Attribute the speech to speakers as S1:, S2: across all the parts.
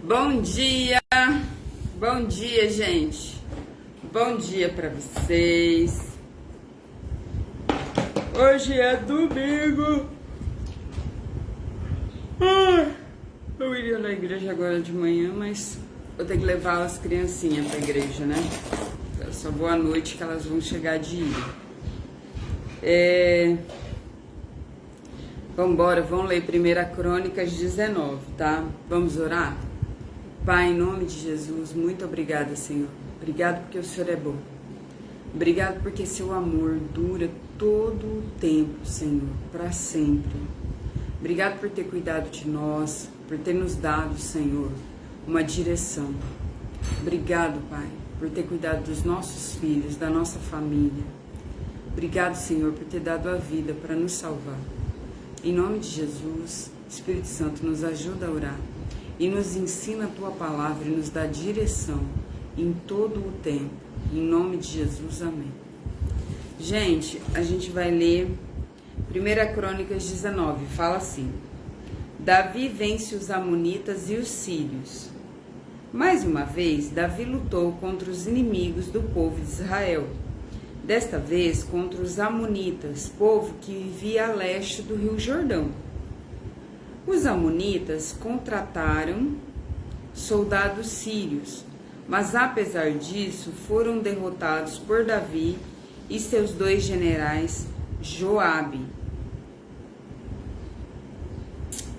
S1: Bom dia, gente. Bom dia pra vocês. Hoje é domingo. Eu iria na igreja agora de manhã, mas eu tenho que levar as criancinhas pra igreja, né? Então, só vou à noite que elas vão chegar de ir. Vambora, vamos ler 1 Crônicas 19, tá? Vamos orar? Pai, em nome de Jesus, muito obrigada, Senhor. Obrigado porque o Senhor é bom. Obrigado porque seu amor dura todo o tempo, Senhor, para sempre. Obrigado por ter cuidado de nós, por ter nos dado, Senhor, uma direção. Obrigado, Pai, por ter cuidado dos nossos filhos, da nossa família. Obrigado, Senhor, por ter dado a vida para nos salvar. Em nome de Jesus, Espírito Santo, nos ajuda a orar e nos ensina a Tua palavra e nos dá direção em todo o tempo. Em nome de Jesus, amém. Gente, a gente vai ler 1 Crônicas 19, fala assim: Davi vence os amonitas e os sírios. Mais uma vez, Davi lutou contra os inimigos do povo de Israel. Desta vez contra os amonitas, povo que vivia a leste do rio Jordão. Os amonitas contrataram soldados sírios, mas apesar disso foram derrotados por Davi e seus dois generais, Joabe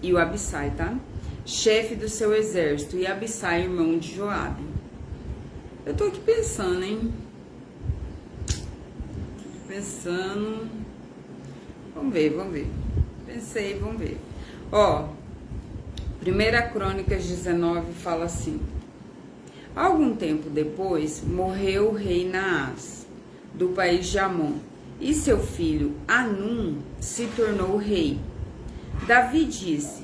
S1: e o Abissai, tá? Chefe do seu exército, e Abissai, irmão de Joabe. Eu tô aqui pensando, hein? Pensando. Vamos ver. Pensei, vamos ver. Ó, 1 Crônicas 19 fala assim: Algum tempo depois, morreu o rei Naás, do país de Amon, e seu filho Anum se tornou rei. Davi disse: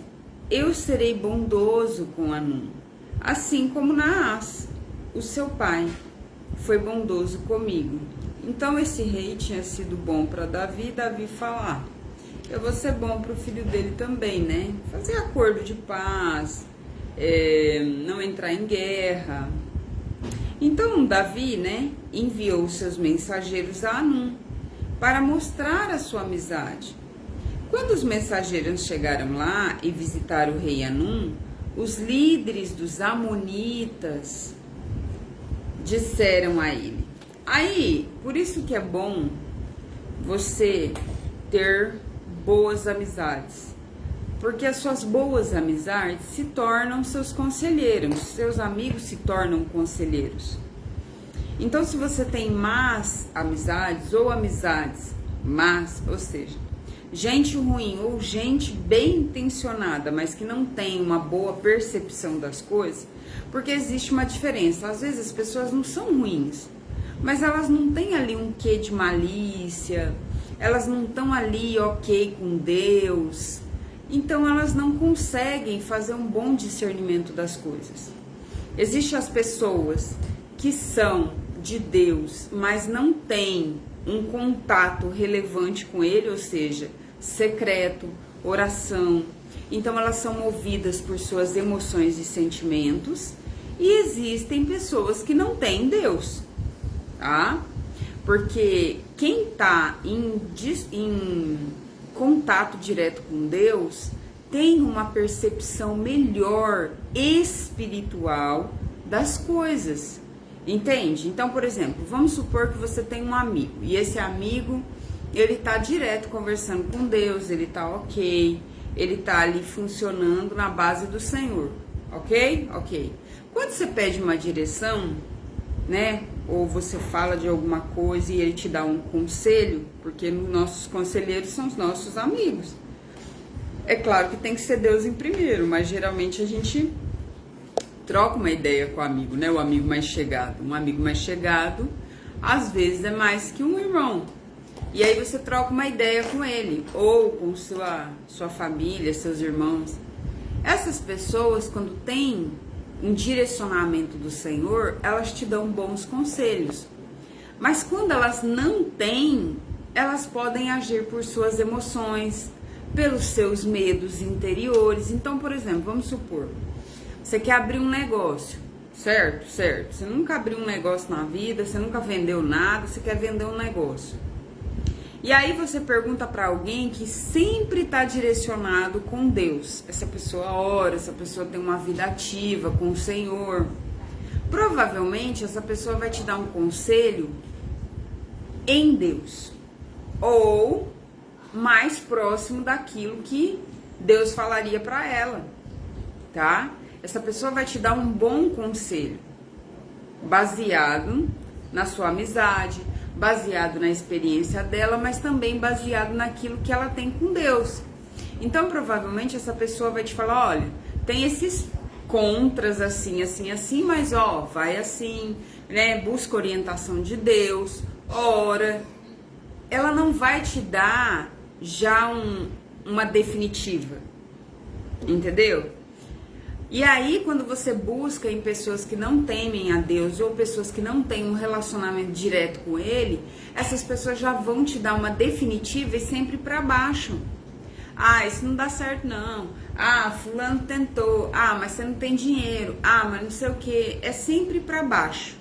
S1: Eu serei bondoso com Anum, assim como Naás, o seu pai, foi bondoso comigo. Então esse rei tinha sido bom para Davi, Davi falar: eu vou ser bom para o filho dele também, né? Fazer acordo de paz, não entrar em guerra. Então Davi, né, enviou seus mensageiros a Anum para mostrar a sua amizade. Quando os mensageiros chegaram lá e visitaram o rei Anum, os líderes dos amonitas disseram a ele. Aí, por isso que é bom você ter boas amizades, porque as suas boas amizades se tornam seus conselheiros, seus amigos se tornam conselheiros. Então, se você tem más amizades ou amizades más, ou seja, gente ruim ou gente bem intencionada, mas que não tem uma boa percepção das coisas, porque existe uma diferença. Às vezes as pessoas não são ruins, mas elas não têm ali um quê de malícia, elas não estão ali ok com Deus, então elas não conseguem fazer um bom discernimento das coisas. Existem as pessoas que são de Deus, mas não têm um contato relevante com Ele, ou seja, secreto, oração. Então elas são movidas por suas emoções e sentimentos, e existem pessoas que não têm Deus, tá? Porque quem está em contato direto com Deus tem uma percepção melhor espiritual das coisas, entende? Então, por exemplo, vamos supor que você tem um amigo, e esse amigo, ele está direto conversando com Deus, ele está ok, ele está ali funcionando na base do Senhor, ok? Ok. Quando você pede uma direção, né, ou você fala de alguma coisa e ele te dá um conselho, porque nossos conselheiros são os nossos amigos. É claro que tem que ser Deus em primeiro, mas geralmente a gente troca uma ideia com o amigo, né, o amigo mais chegado. Um amigo mais chegado, às vezes, é mais que um irmão. E aí você troca uma ideia com ele, ou com sua família, seus irmãos. Essas pessoas, quando têm um direcionamento do Senhor, elas te dão bons conselhos. Mas quando elas não têm, elas podem agir por suas emoções, pelos seus medos interiores. Então, por exemplo, vamos supor, Você quer abrir um negócio, certo? Certo. Você nunca abriu um negócio na vida, você nunca vendeu nada, você quer vender um negócio. E aí você pergunta para alguém que sempre está direcionado com Deus. Essa pessoa ora, essa pessoa tem uma vida ativa com o Senhor. Provavelmente essa pessoa vai te dar um conselho em Deus, ou mais próximo daquilo que Deus falaria para ela, tá? Essa pessoa vai te dar um bom conselho, baseado na sua amizade, baseado na experiência dela, mas também baseado naquilo que ela tem com Deus. Então, provavelmente, essa pessoa vai te falar, olha, tem esses contras assim, assim, assim, mas ó, vai assim, né? Busca orientação de Deus, ora. Ela não vai te dar já uma definitiva, entendeu? E aí, quando você busca em pessoas que não temem a Deus ou pessoas que não têm um relacionamento direto com Ele, essas pessoas já vão te dar uma definitiva e sempre para baixo. Ah, isso não dá certo não. Ah, fulano tentou. Ah, mas você não tem dinheiro. Ah, mas não sei o que. É sempre para baixo.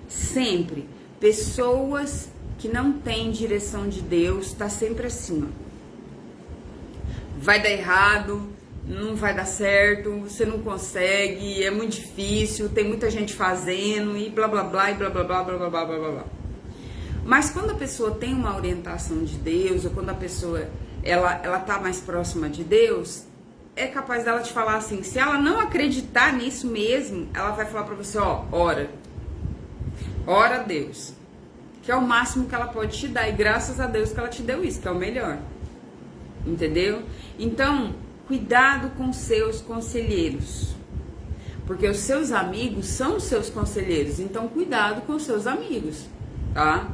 S1: Sempre. Pessoas que não têm direção de Deus, tá sempre assim, ó. Vai dar errado, não vai dar certo, você não consegue, é muito difícil, tem muita gente fazendo e blá blá blá e blá blá blá blá blá blá blá blá. Mas quando a pessoa tem uma orientação de Deus, ou quando a pessoa ela tá mais próxima de Deus, é capaz dela te falar assim, se ela não acreditar nisso mesmo, ela vai falar pra você, ó, ora a Deus, que é o máximo que ela pode te dar, e graças a Deus que ela te deu isso, que é o melhor, entendeu? Então, cuidado com seus conselheiros, porque os seus amigos são seus conselheiros, então cuidado com seus amigos, tá?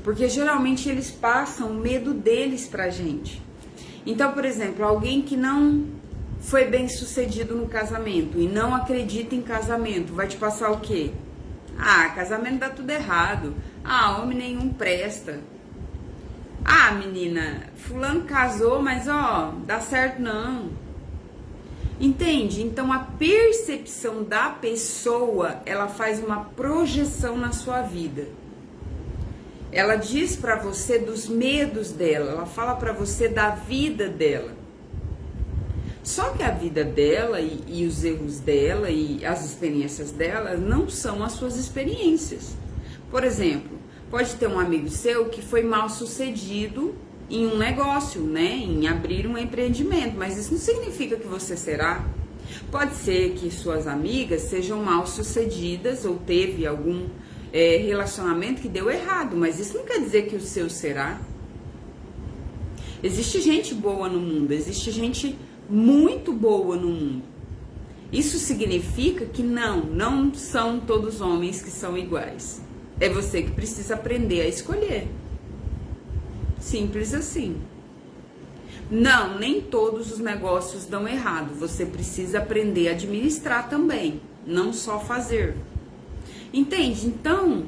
S1: Porque geralmente eles passam o medo deles pra gente. Então, por exemplo, alguém que não foi bem sucedido no casamento e não acredita em casamento, vai te passar o quê? Ah, casamento dá tudo errado. Ah, homem nenhum presta. Ah, menina, fulano casou, mas ó, dá certo não. Entende? Então a percepção da pessoa, ela faz uma projeção na sua vida. Ela diz pra você dos medos dela, ela fala pra você da vida dela. Só que a vida dela e os erros dela e as experiências dela não são as suas experiências. Por exemplo, pode ter um amigo seu que foi mal sucedido em um negócio, né? Em abrir um empreendimento, mas isso não significa que você será. Pode ser que suas amigas sejam mal sucedidas ou teve algum relacionamento que deu errado, mas isso não quer dizer que o seu será. Existe gente boa no mundo, existe gente muito boa no mundo. Isso significa que não são todos homens que são iguais. É você que precisa aprender a escolher. Simples assim. Não, nem todos os negócios dão errado. Você precisa aprender a administrar também, não só fazer. Entende? Então,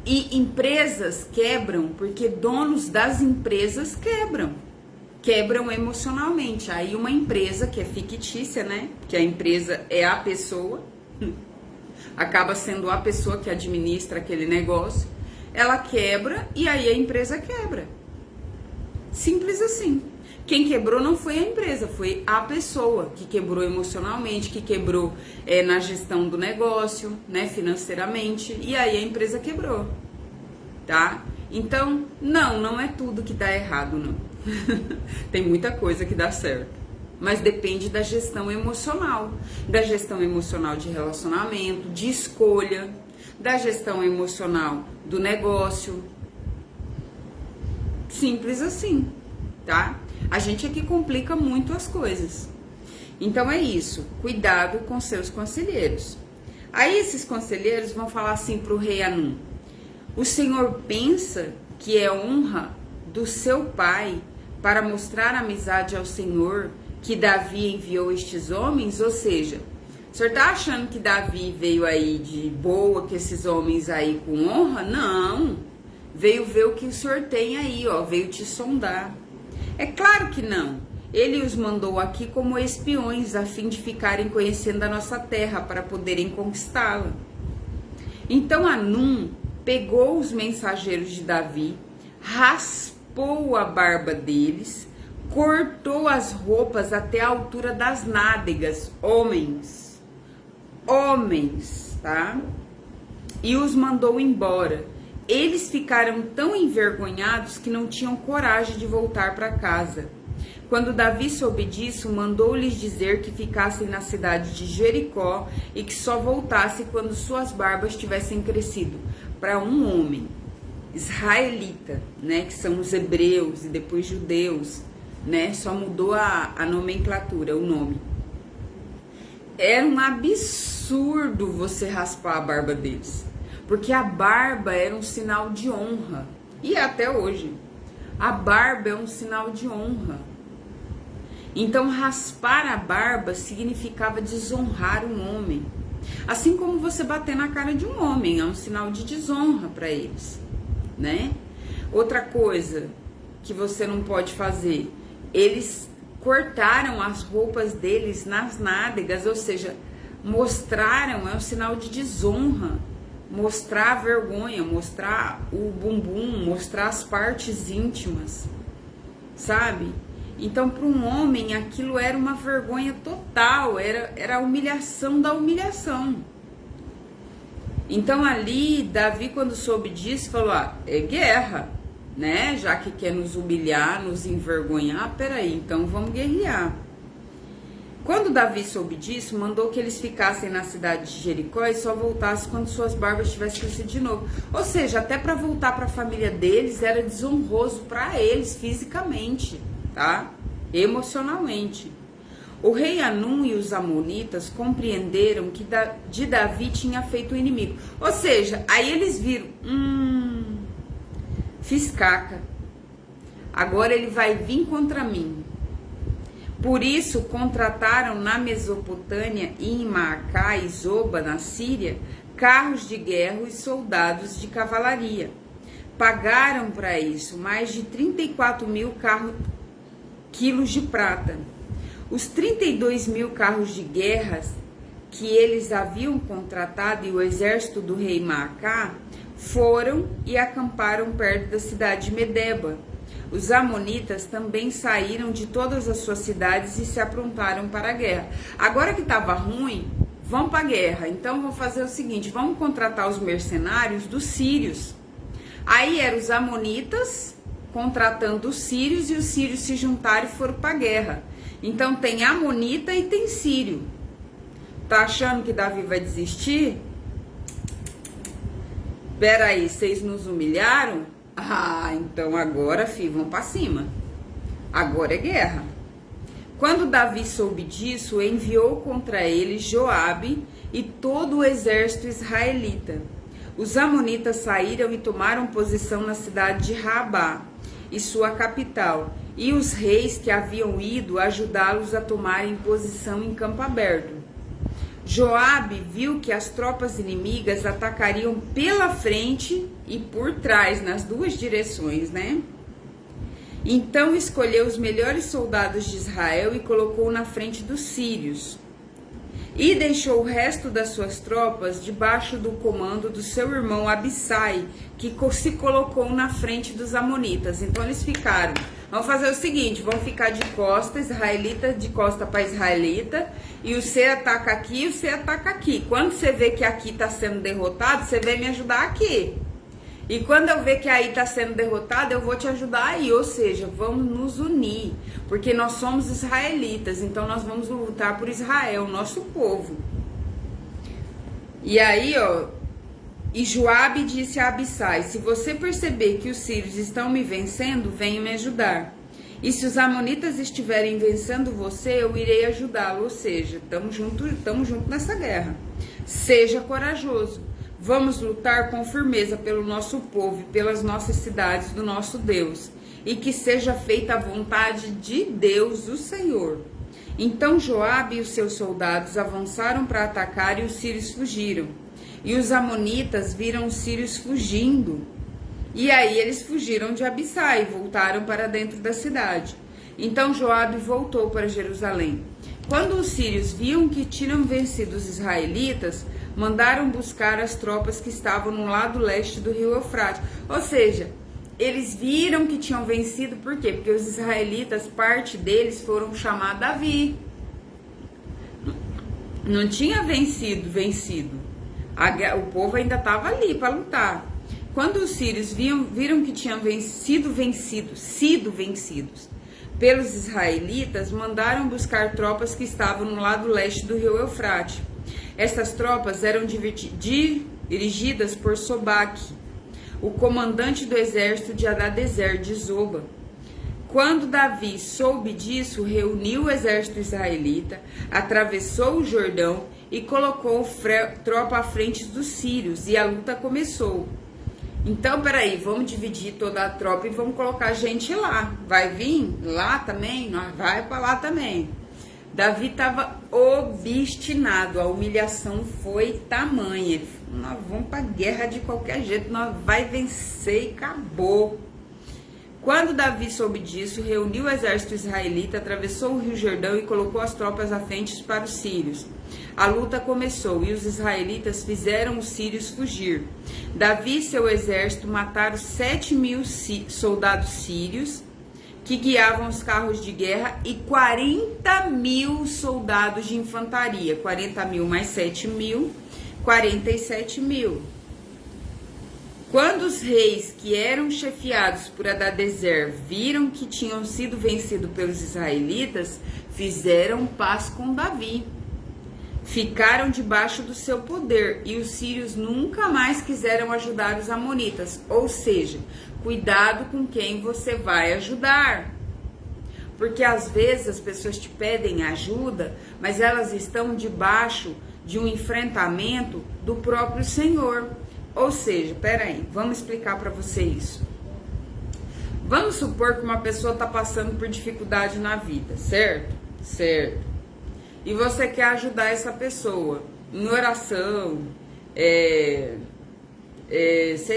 S1: e empresas quebram porque donos das empresas quebram emocionalmente. Aí uma empresa que é fictícia, né? Que a empresa é a pessoa, acaba sendo a pessoa que administra aquele negócio, ela quebra e aí a empresa quebra. Simples assim. Quem quebrou não foi a empresa, foi a pessoa que quebrou emocionalmente, que quebrou na gestão do negócio, né, financeiramente, e aí a empresa quebrou, tá? Então, não é tudo que dá errado, não. Tem muita coisa que dá certo, mas depende da gestão emocional de relacionamento, de escolha, da gestão emocional do negócio. Simples assim, tá? A gente aqui complica muito as coisas. Então é isso, cuidado com seus conselheiros. Aí esses conselheiros vão falar assim pro rei Anum: o senhor pensa que é honra do seu pai para mostrar amizade ao Senhor que Davi enviou estes homens? Ou seja, o senhor tá achando que Davi veio aí de boa, que esses homens aí com honra? Não, veio ver o que o senhor tem aí, ó, veio te sondar. É claro que não. ele os mandou aqui como espiões, a fim de ficarem conhecendo a nossa terra, para poderem conquistá-la. Então Hanum pegou os mensageiros de Davi, raspou a barba deles, cortou as roupas até a altura das nádegas, homens, tá? E os mandou embora. Eles ficaram tão envergonhados que não tinham coragem de voltar para casa. Quando Davi soube disso, mandou-lhes dizer que ficassem na cidade de Jericó e que só voltassem quando suas barbas tivessem crescido. Para um homem israelita, né, que são os hebreus e depois judeus, né, só mudou a nomenclatura, o nome. Era um absurdo você raspar a barba deles, porque a barba era um sinal de honra, e até hoje, a barba é um sinal de honra. Então, raspar a barba significava desonrar um homem. Assim como você bater na cara de um homem, é um sinal de desonra para eles, né? Outra coisa que você não pode fazer, eles cortaram as roupas deles nas nádegas, ou seja, mostraram, é um sinal de desonra, mostrar a vergonha, mostrar o bumbum, mostrar as partes íntimas, sabe? Então, para um homem, aquilo era uma vergonha total, era a humilhação da humilhação. Então, ali, Davi, quando soube disso, falou, é guerra, né? Já que quer nos humilhar, nos envergonhar, peraí, então vamos guerrear. Quando Davi soube disso, mandou que eles ficassem na cidade de Jericó e só voltassem quando suas barbas tivessem crescido de novo. Ou seja, até para voltar para a família deles, era desonroso para eles fisicamente, tá? Emocionalmente. O rei Hanum e os amonitas compreenderam que de Davi tinha feito o inimigo. Ou seja, aí eles viram, fiz caca, agora ele vai vir contra mim. Por isso contrataram na Mesopotâmia e em Maacá e Zoba, na Síria, carros de guerra e soldados de cavalaria. Pagaram para isso mais de 34 mil quilos de prata. Os 32 mil carros de guerra que eles haviam contratado e o exército do rei Maacá foram e acamparam perto da cidade de Medeba. Os amonitas também saíram de todas as suas cidades e se aprontaram para a guerra. Agora que estava ruim, vão para a guerra. Então vão fazer o seguinte, vamos contratar os mercenários dos sírios. Aí eram os amonitas contratando os sírios e os sírios se juntaram e foram para a guerra. Então tem amonita e tem sírio. Tá achando que Davi vai desistir? Peraí, vocês nos humilharam? Então agora, filho, vão pra cima. Agora é guerra. Quando Davi soube disso, enviou contra ele Joabe e todo o exército israelita. Os amonitas saíram e tomaram posição na cidade de Rabá e sua capital, e os reis que haviam ido ajudá-los a tomarem posição em campo aberto. Joabe viu que as tropas inimigas atacariam pela frente e por trás, nas duas direções, né? Então escolheu os melhores soldados de Israel e colocou na frente dos sírios. E deixou o resto das suas tropas debaixo do comando do seu irmão Abissai, que se colocou na frente dos amonitas. Então eles ficaram, vamos fazer o seguinte, vamos ficar de costa, israelita de costa para israelita, e você ataca aqui e você ataca aqui. Quando você vê que aqui está sendo derrotado, você vem me ajudar aqui. E quando eu ver que aí está sendo derrotado, eu vou te ajudar aí. Ou seja, vamos nos unir, porque nós somos israelitas, então nós vamos lutar por Israel, nosso povo. E aí, e Joabe disse a Abissai, se você perceber que os sírios estão me vencendo, venha me ajudar. E se os amonitas estiverem vencendo você, eu irei ajudá-lo. Ou seja, estamos juntos nessa guerra. Seja corajoso. Vamos lutar com firmeza pelo nosso povo e pelas nossas cidades do nosso Deus, e que seja feita a vontade de Deus, o Senhor. Então Joabe e os seus soldados avançaram para atacar e os sírios fugiram. E os amonitas viram os sírios fugindo. E aí eles fugiram de Abissai e voltaram para dentro da cidade. Então Joabe voltou para Jerusalém. Quando os sírios viam que tinham vencido os israelitas, mandaram buscar as tropas que estavam no lado leste do rio Eufrates. Ou seja, eles viram que tinham vencido, por quê? Porque os israelitas, parte deles foram chamar Davi. Não tinha vencido. O povo ainda estava ali para lutar. Quando os sírios viram que tinham sido vencidos pelos israelitas, mandaram buscar tropas que estavam no lado leste do rio Eufrates. Essas tropas eram dirigidas por Sobaque, o comandante do exército de Hadadezer de Zoba. Quando Davi soube disso, reuniu o exército israelita, atravessou o Jordão e colocou tropa à frente dos sírios, e a luta começou. Então, peraí, vamos dividir toda a tropa e vamos colocar gente lá. Vai vir lá também? Nós vai para lá também. Davi estava obstinado, a humilhação foi tamanha. Ele falou, nós vamos para a guerra de qualquer jeito, nós vai vencer e acabou. Quando Davi soube disso, reuniu o exército israelita, atravessou o rio Jordão e colocou as tropas à frente para os sírios. A luta começou e os israelitas fizeram os sírios fugir. Davi e seu exército mataram 7.000 soldados sírios que guiavam os carros de guerra e 40.000 soldados de infantaria. 40.000 mais 7.000, 47.000. Quando os reis que eram chefiados por Hadadezer viram que tinham sido vencidos pelos israelitas, fizeram paz com Davi. Ficaram debaixo do seu poder e os sírios nunca mais quiseram ajudar os amonitas. Ou seja, cuidado com quem você vai ajudar. Porque às vezes as pessoas te pedem ajuda, mas elas estão debaixo de um enfrentamento do próprio Senhor. Ou seja, peraí, vamos explicar para você isso. Vamos supor que uma pessoa está passando por dificuldade na vida, certo? Certo. E você quer ajudar essa pessoa em oração, sei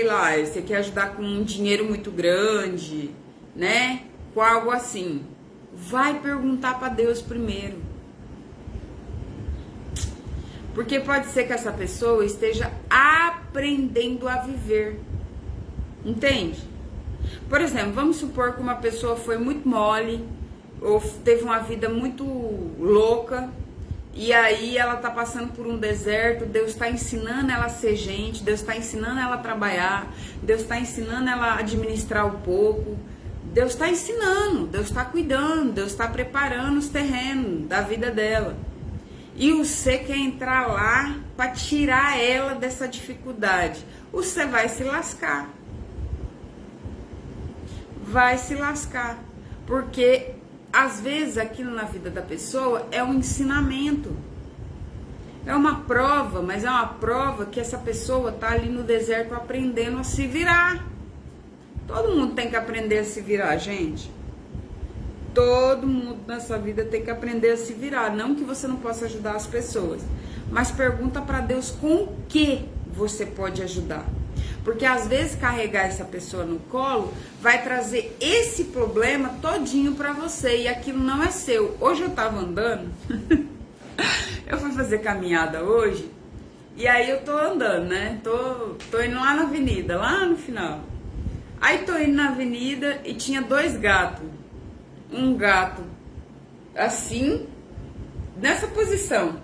S1: lá, você quer ajudar com um dinheiro muito grande, né? Com algo assim. Vai perguntar para Deus primeiro. Porque pode ser que essa pessoa esteja aprendendo a viver. Entende? Por exemplo, vamos supor que uma pessoa foi muito mole, ou teve uma vida muito louca, e aí ela tá passando por um deserto, Deus está ensinando ela a ser gente, Deus está ensinando ela a trabalhar, Deus está ensinando ela a administrar um pouco, Deus está ensinando, Deus está cuidando, Deus está preparando os terrenos da vida dela. E você quer entrar lá para tirar ela dessa dificuldade. Você vai se lascar. Vai se lascar. Porque às vezes aquilo na vida da pessoa é um ensinamento. É uma prova, mas é uma prova que essa pessoa tá ali no deserto aprendendo a se virar. Todo mundo tem que aprender a se virar, gente. Todo mundo nessa vida tem que aprender a se virar. Não que você não possa ajudar as pessoas, mas pergunta para Deus com o que você pode ajudar. Porque às vezes carregar essa pessoa no colo vai trazer esse problema todinho para você e aquilo não é seu. Hoje eu tava andando, eu fui fazer caminhada hoje e aí eu tô andando, né? Tô indo lá na avenida, lá no final. Aí tô indo na avenida e tinha 2 gatos. Um gato assim, nessa posição.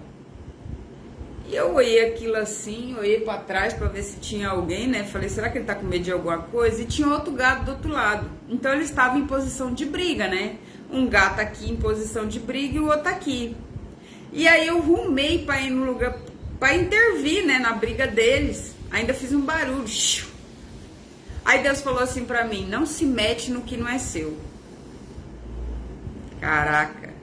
S1: E eu olhei aquilo assim, olhei para trás para ver se tinha alguém, né? Falei, será que ele tá com medo de alguma coisa? E tinha outro gato do outro lado. Então eles estavam em posição de briga, né? Um gato aqui em posição de briga e o outro aqui. E aí eu rumei para ir no lugar, para intervir, né, na briga deles. Ainda fiz um barulho. Aí Deus falou assim para mim, não se mete no que não é seu. Caraca,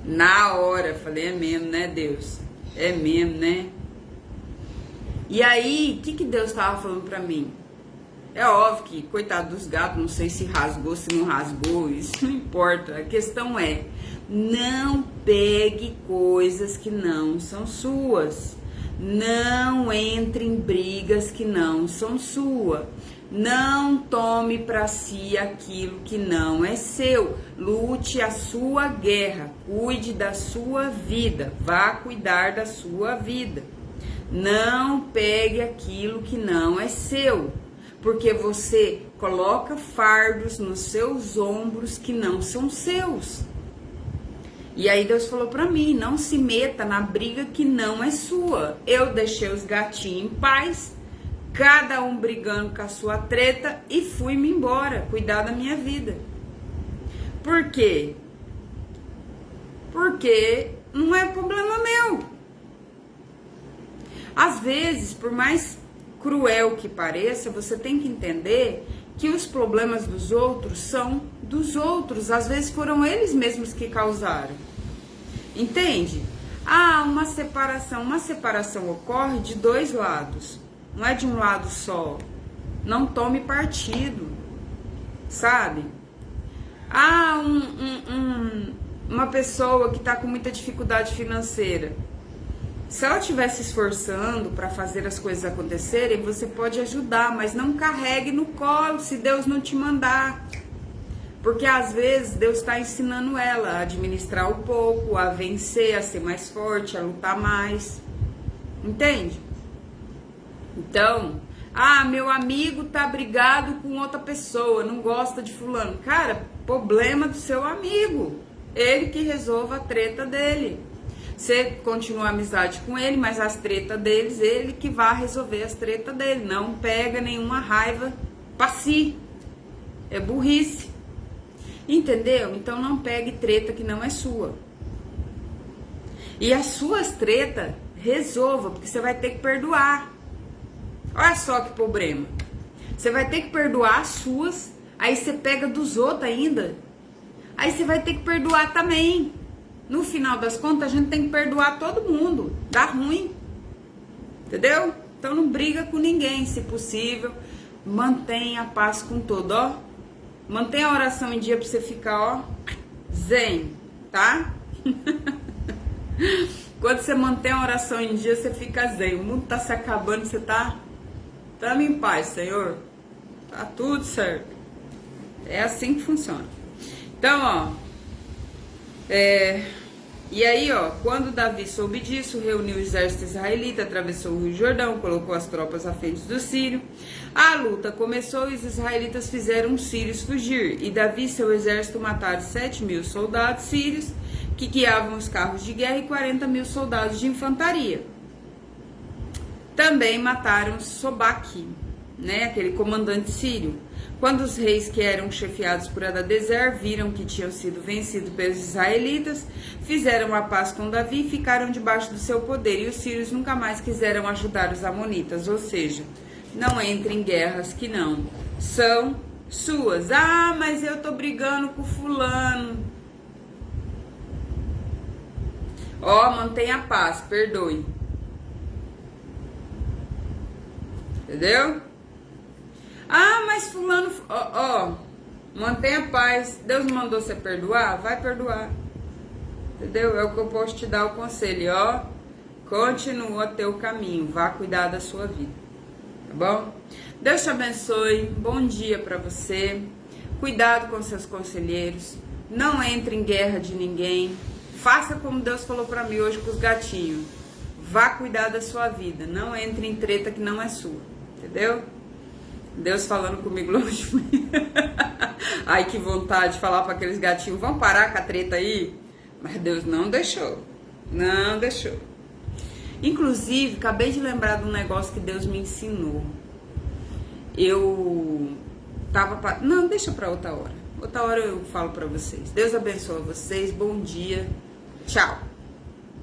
S1: na hora, falei, é mesmo, né, Deus? É mesmo, né? E aí, o que Deus estava falando pra mim? É óbvio que, coitado dos gatos, não sei se rasgou, se não rasgou, isso não importa. A questão é, não pegue coisas que não são suas. Não entre em brigas que não são suas. Não tome para si aquilo que não é seu. Lute a sua guerra. Cuide da sua vida. Vá cuidar da sua vida. Não pegue aquilo que não é seu. Porque você coloca fardos nos seus ombros que não são seus. E aí Deus falou para mim, não se meta na briga que não é sua. Eu deixei os gatinhos em paz, cada um brigando com a sua treta e fui-me embora, cuidar da minha vida. Por quê? Porque não é problema meu. Às vezes, por mais cruel que pareça, você tem que entender que os problemas dos outros são dos outros. Às vezes foram eles mesmos que causaram. Entende? Uma separação. Uma separação ocorre de dois lados. Não é de um lado só. Não tome partido. Sabe? Uma pessoa que está com muita dificuldade financeira. Se ela estiver se esforçando para fazer as coisas acontecerem, você pode ajudar, mas não carregue no colo se Deus não te mandar. Porque às vezes Deus está ensinando ela a administrar o pouco, a vencer, a ser mais forte, a lutar mais. Entende? Então, meu amigo tá brigado com outra pessoa, não gosta de fulano. Cara, problema do seu amigo. Ele que resolva a treta dele. Você continua a amizade com ele, mas as tretas deles, ele que vai resolver as tretas dele. Não pega nenhuma raiva pra si. É burrice. Entendeu? Então não pegue treta que não é sua. E as suas tretas, resolva, porque você vai ter que perdoar. Olha só que problema. Você vai ter que perdoar as suas, aí você pega dos outros ainda. Aí você vai ter que perdoar também. No final das contas, a gente tem que perdoar todo mundo. Dá ruim. Entendeu? Então não briga com ninguém, se possível. Mantenha a paz com todo, ó. Mantenha a oração em dia pra você ficar, ó, zen, tá? Quando você mantém a oração em dia, você fica zen. O mundo tá se acabando, você tá... Tamo em paz, Senhor. Tá tudo certo. É assim que funciona. Então, ó... E aí, ó, quando Davi soube disso, reuniu o exército israelita, atravessou o Rio Jordão, colocou as tropas à frente do sírio. A luta começou e os israelitas fizeram os sírios fugir. E Davi e seu exército mataram 7.000 soldados sírios que guiavam os carros de guerra e 40.000 soldados de infantaria. Também mataram Sobaque, né, aquele comandante sírio. Quando os reis que eram chefiados por Hadadezer viram que tinham sido vencidos pelos israelitas, fizeram a paz com Davi e ficaram debaixo do seu poder. E os sírios nunca mais quiseram ajudar os amonitas, ou seja, não entre em guerras que não são suas. Mas eu tô brigando com fulano. Ó, mantenha a paz, perdoe. Entendeu? Mas fulano... mantenha a paz. Deus mandou você perdoar? Vai perdoar. Entendeu? É o que eu posso te dar o conselho, ó. Continua teu caminho. Vá cuidar da sua vida. Tá bom? Deus te abençoe. Bom dia pra você. Cuidado com seus conselheiros. Não entre em guerra de ninguém. Faça como Deus falou pra mim hoje com os gatinhos. Vá cuidar da sua vida. Não entre em treta que não é sua. Entendeu? Deus falando comigo longe de mim. Ai, que vontade de falar para aqueles gatinhos, vamos parar com a treta aí? Mas Deus não deixou. Não deixou. Inclusive, acabei de lembrar de um negócio que Deus me ensinou. Eu tava... Não, deixa para outra hora. Outra hora eu falo para vocês. Deus abençoe vocês. Bom dia. Tchau.